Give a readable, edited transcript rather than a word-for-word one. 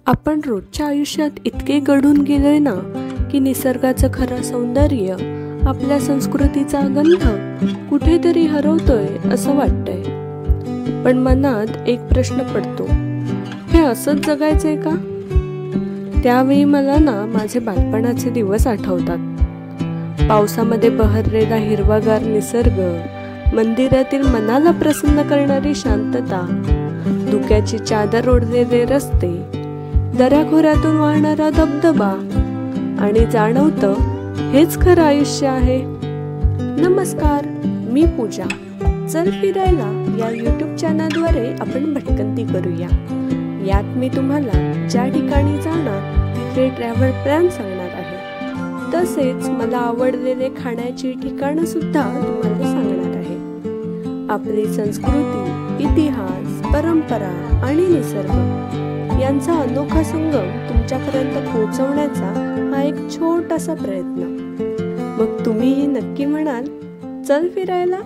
आपण रोजच्या आयुष्यात इतके गढून गेलोय ना की निसर्गाचं खरं सौंदर्य, आपल्या संस्कृतीचा गंध कुठेतरी हरवतोय असं वाटतंय. पण मनात एक प्रश्न पडतो, हे असंच जगायचंय का? त्यावेळी मला ना माझे बालपणाचे दिवस आठवतात. पावसामध्ये बहरलेला हिरवागार निसर्ग, मंदिरातील मनाला प्रसन्न करणारी शांतता, धुक्याची चादर ओढलेले रस्ते, दऱ्याखोऱ्यातून वाहणारा धबधबा आणि जाणवतं हेच खरं आयुष्य आहे. नमस्कार, मी पूजा. चल फिरायला या यूट्यूब चॅनलद्वारे आपण भटकंती करूया. यात मी तुम्हाला ज्या ठिकाणी जाणार तिथे ट्रॅव्हल प्लॅन सांगणार आहे. तसेच मला आवडलेले खाण्याची ठिकाणं सुद्धा तुम्हाला सांगणार आहे. आपली संस्कृती, इतिहास, परंपरा आणि निसर्ग यांचा अनोखा संगम तुमच्यापर्यंत पोहोचवण्याचा हा एक छोटासा प्रयत्न. मग तुम्हीही नक्की म्हणाल, चल फिरायला.